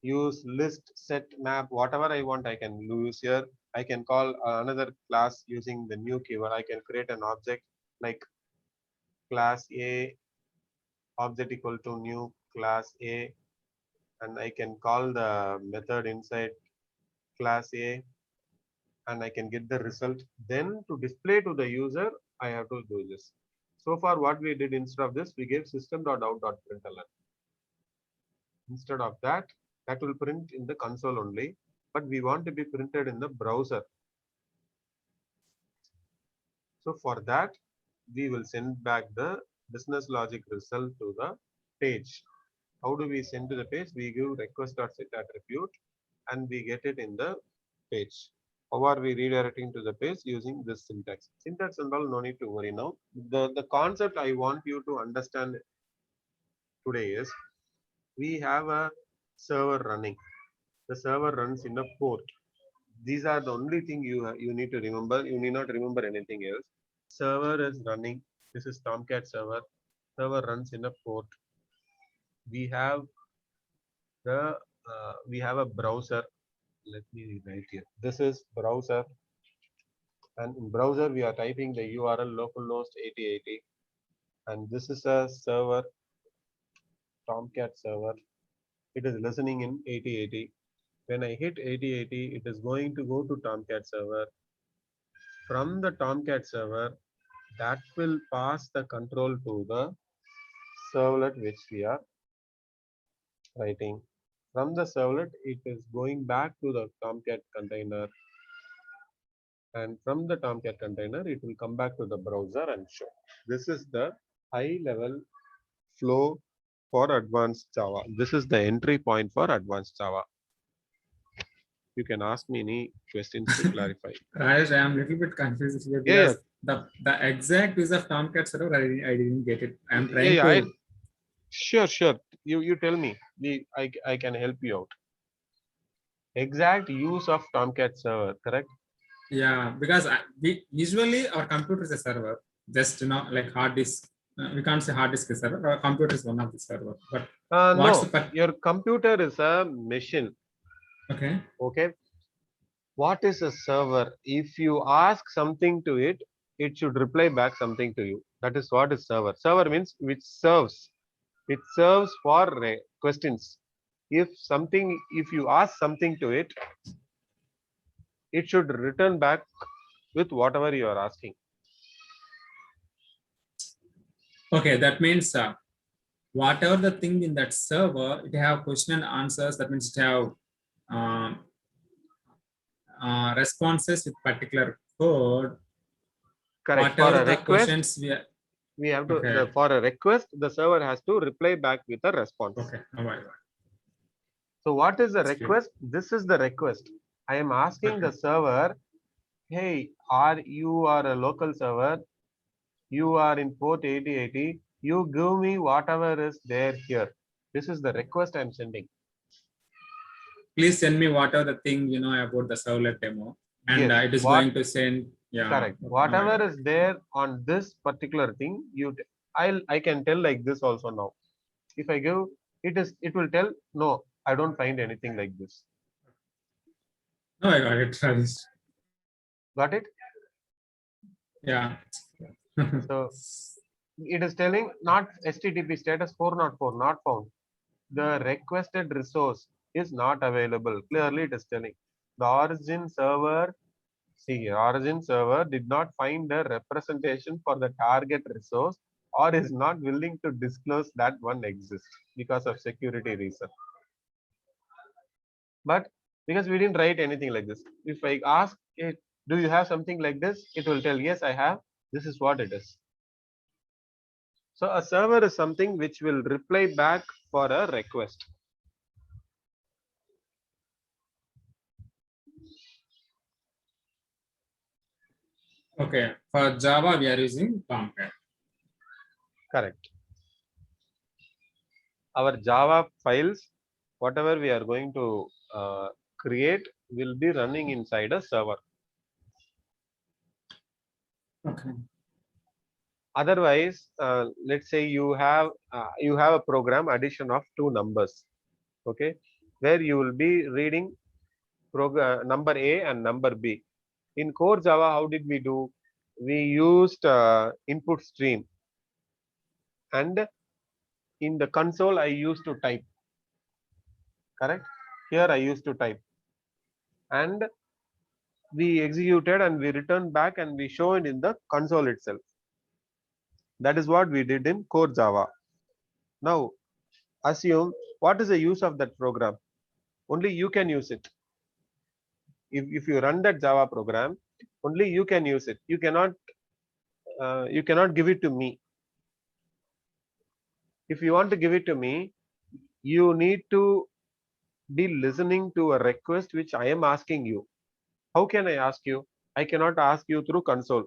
use list, set, map, whatever I want, I can use here. I can call another class using the new keyword. I can create an object like class A, object equal to new class A, and I can call the method inside class A, and I can get the result. Then to display to the user, I have to do this. So far, what we did instead of this, we gave system.out.println. Instead of that, that will print in the console only, but we want to be printed in the browser. So for that, we will send back the business logic result to the page. How do we send to the page? We give request.set attribute and we get it in the page. How are we redirecting to the page? Using this syntax. Syntax and all, no need to worry now. The concept I want you to understand today is we have a server running. The server runs in a port. These are the only thing you need to remember. You need not remember anything else. Server is running. This is Tomcat server. Server runs in a port. We have a browser. Let me write here. This is browser, and in browser we are typing the URL localhost 8080, and this is a server, Tomcat server. It is listening in 8080. When I hit 8080, it is going to go to Tomcat server. From the Tomcat server, that will pass the control to the servlet which we are writing. From the servlet, it is going back to the Tomcat container, and from the Tomcat container, it will come back to the browser and show. This is the high level flow for advanced Java. This is the entry point for advanced Java. You can ask me any questions to clarify. Rajesh, I am a little bit confused here Yeah, yeah, because the exact use of Tomcat server, I didn't get it. I'm yeah, trying yeah. to. Sure. You tell me. I can help you out. Exact use of Tomcat server, correct? Yeah, because we usually our computer is a server, just like hard disk. We can't say hard disk is server. Our computer is one of the server. But what's the No, your computer is a machine. okay? Okay. What is a server? If you ask something to it, it should reply back something to you. That is what is server. Server means which serves. It serves for questions. If you ask something to it, it should return back with whatever you are asking. Okay, that means whatever the thing in that server, it have question and answers. That means it have um, responses with particular code. Correct. For Whatever a the request, questions we have to, okay. for a request, the server has to reply back with a response. Okay. Oh, right. So what is the That's clear. request? This is the request. I am asking the server, hey, you are a local server, you are in port 8080, you give me whatever is there here. This is the request I'm sending. Please send me whatever the thing you know about the servlet demo, and Yes, it is going to send. Yeah. correct. Okay, Whatever is there on this particular thing, I can tell like this also now. If I give it will tell no, I don't find anything like this. no, I got it, Rajesh. Got it? Yeah. So it is telling not HTTP status 404 not found. The requested resource is not available. Clearly it is telling the origin server. See, origin server did not find a representation for the target resource or is not willing to disclose that one exists because of security reason. But because we didn't write anything like this, if I ask it, do you have something like this? It will tell, yes, I have. This is what it is. So a server is something which will reply back for a request. Okay. For Java, we are using Tomcat. Correct. Our Java files, whatever we are going to create, will be running inside a server. Okay. Otherwise, let's say you have a program addition of two numbers, okay, where you will be reading number A and number B. In core Java, how did we do? We used input stream, and in the console I used to type. Correct. Here I used to type, and we executed and we returned back and we show it in the console itself. That is what we did in core Java. Now assume what is the use of that program? Only you can use it. If you run that Java program, only you can use it. You cannot give it to me. If you want to give it to me, you need to be listening to a request which I am asking you. How can I ask you? I cannot ask you through console.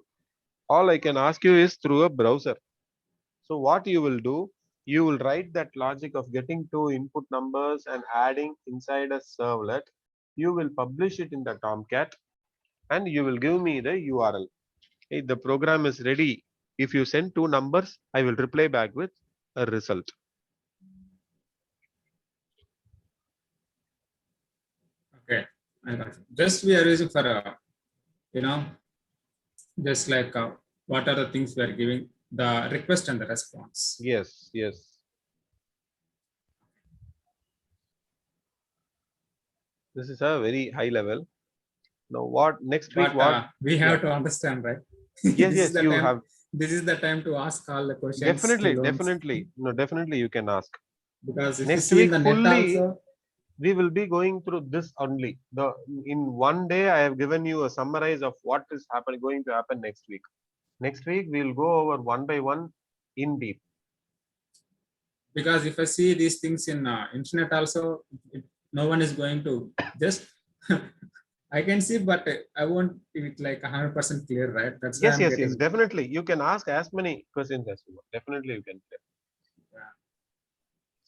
All I can ask you is through a browser. So what you will do, you will write that logic of getting two input numbers and adding inside a servlet. You will publish it in the Tomcat and you will give me the URL. Hey, the program is ready. If you send two numbers, I will reply back with a result. Okay. I got it. Just we are using for just like what are the things we are giving the request and the response. Yes, yes. This is a very high level. Now, what next week? But What? we have to understand, right? Yes, yes, you have. This is the time to ask all the questions. Definitely, definitely. No, definitely you can ask. Because if Next you see week, in the net fully, also, we will be going through this only. In one day, I have given you a summarize of what is going to happen next week. Next week, we will go over one by one in deep. because if I see these things in internet also, no one is going to just I can see, but I won't it like 100% clear, right? That's why Yes, I'm yes, getting. yes. Definitely, you can ask as many questions as you want. Definitely, you can. Yeah.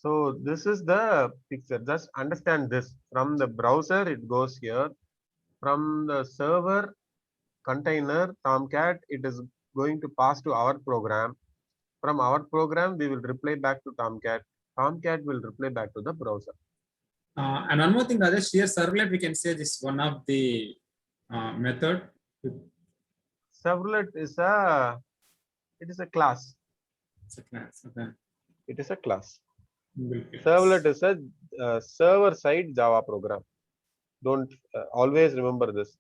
So this is the picture. Just understand this. From the browser, it goes here. From the server container Tomcat, it is going to pass to our program. From our program, we will reply back to Tomcat. Tomcat will reply back to the browser. And one more thing, Rajesh, here servlet, we can say this one of the method. Servlet is a class. It's a class. Okay. It is a class. Class. Servlet is a server-side Java program. Don't always remember this.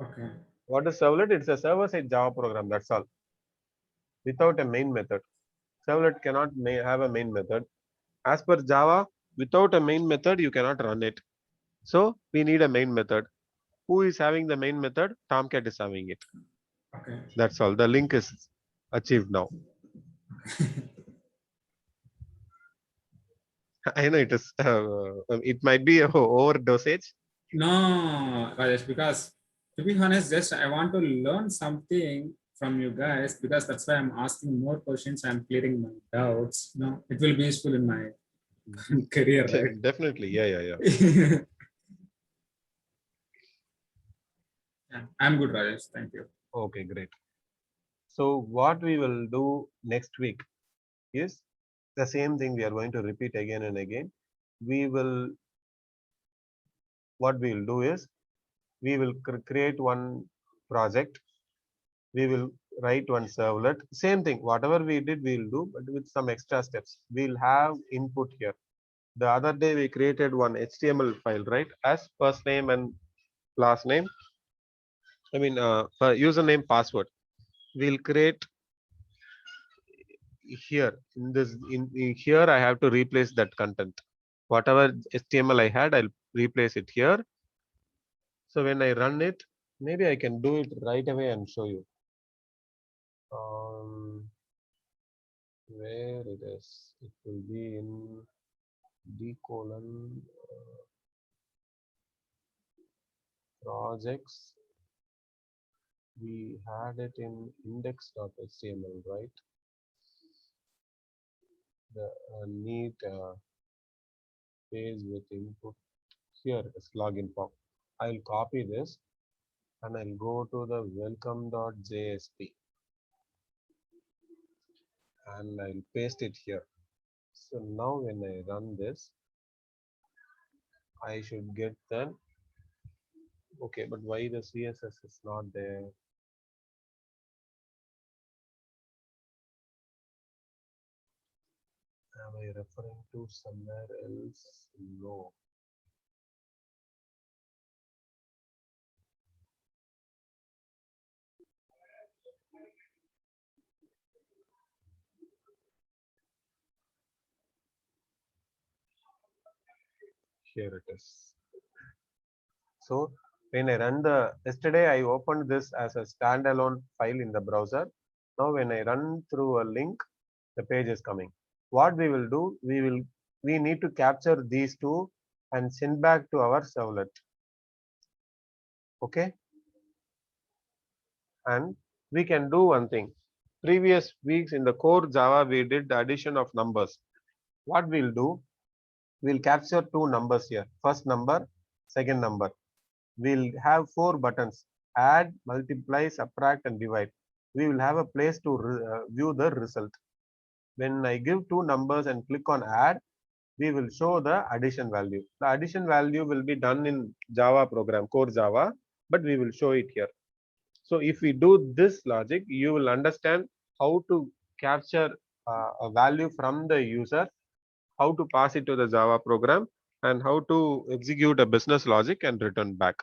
Okay. What is servlet? It's a server-side Java program. That's all. Without a main method. Servlet cannot have a main method. As per Java, without a main method, you cannot run it. So we need a main method. Who is having the main method? Tomcat is having it. Okay. That's all. The link is achieved now. I know it is. It might be a overdosage. No, Rajesh, because to be honest, just I want to learn something from you guys because that's why I'm asking more questions. I'm clearing my doubts. No, it will be useful in my career, right? Definitely. Yeah, yeah, yeah. Yeah, I'm good, Rajesh. Thank you. Okay, great. So what we will do next week is the same thing we are going to repeat again and again. What we will do is we will create one project. We will write one servlet. Same thing, whatever we did, we will do, but with some extra steps. We'll have input here. The other day we created one HTML file, right? As first name and last name. I mean, for username, password. We'll create here in here. I have to replace that content. Whatever HTML I had, I'll replace it here. So when I run it, maybe I can do it right away and show you. Where it is? It will be in d:" projects. We had it in index.html, right? The neat page with input. Here is login form. I'll copy this and I'll go to the welcome.jsp and I'll paste it here. So now when I run this, I should get the okay, but why the CSS is not there? Am I referring to somewhere else? No. Here it is. So when I run yesterday I opened this as a standalone file in the browser. Now when I run through a link, the page is coming. What we will do, we need to capture these two and send back to our servlet. Okay. And we can do one thing. Previous weeks in the core Java, we did the addition of numbers. What we'll do, we'll capture two numbers here. First number, second number. We'll have four buttons: add, multiply, subtract, and divide. We will have a place to view the result. When I give two numbers and click on add, we will show the addition value. The addition value will be done in Java program, core Java, but we will show it here. So if we do this logic, you will understand how to capture a value from the user, how to pass it to the Java program, and how to execute a business logic and return back.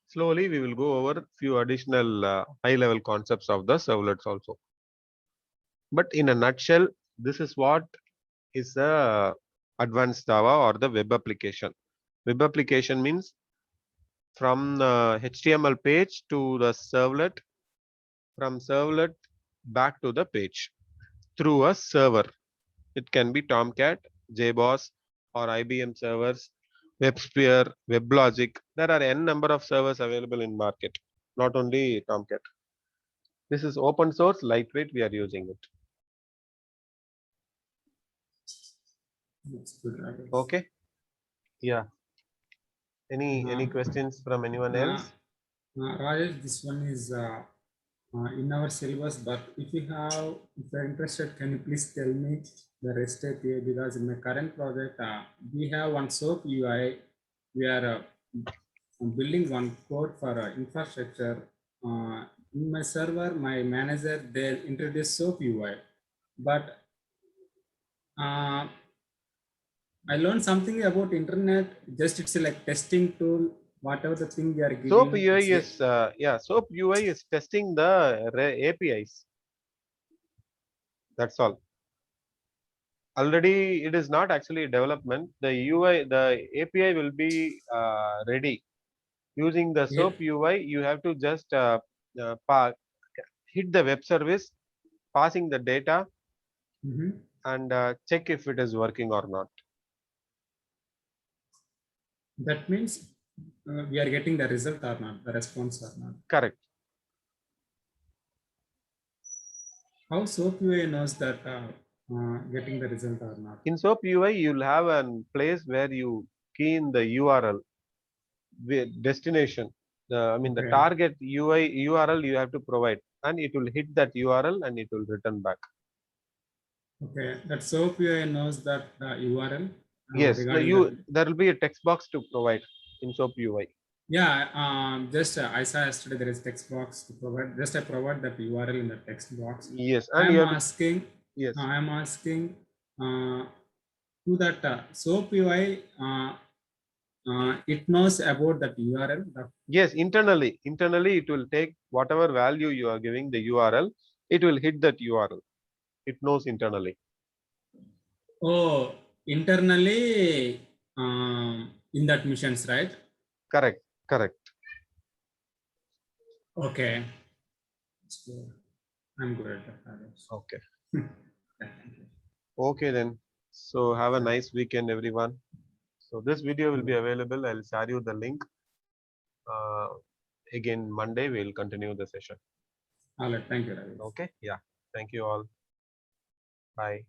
Slowly, we will go over few additional high-level concepts of the servlets also. But in a nutshell, this is what is the advanced Java or the web application. Web application means from the HTML page to the servlet, from servlet back to the page through a server. It can be Tomcat, JBoss, or IBM servers, WebSphere, WebLogic. There are n number of servers available in market, not only Tomcat. This is open source, lightweight. We are using it. That's good, Rajesh. Okay. Yeah. Any questions from anyone else? Rajesh, this one is in our syllabus, but if you're interested, can you please tell me the REST API? Because in my current project, we have one SOAP UI. We are building one code for infrastructure. In my server, my manager, they introduced SOAP UI, but I learned something about internet. Just it's like testing tool. whatever the thing we are giving. SOAP UI it's is SOAP UI is testing the APIs. That's all. Already it is not actually development. The UI, the API will be ready. Using the Yeah. SOAP UI, you have to just hit the web service, passing the data, Mhm. and check if it is working or not. That means we are getting the result or not, the response or not. Correct. How SOAP UI knows that getting the result or not? In SOAP UI, you'll have a place where you key in the URL, destination. The Okay. target URL you have to provide, and it will hit that URL and it will return back. Okay. That SOAP UI knows that URL Yes, regarding that. there will be a text box to provide in SOAP UI. Yeah, just I saw yesterday there is text box to provide. Just I provide that URL in the text box. Yes, I and am you have to, asking. yes, I am asking to that SOAP UI. It knows about that URL. yes, internally it will take whatever value you are giving the URL, it will hit that URL. It knows internally. Oh, internally in that missions, right? Correct, correct. Okay. So I'm good at that. Okay. Thank you. Okay then. So have a nice weekend, everyone. So this video will be available. I'll share you the link. Uh, Again, Monday we'll continue the session. All right. Thank you, Ravi. Okay. Yeah. Thank you all. Bye.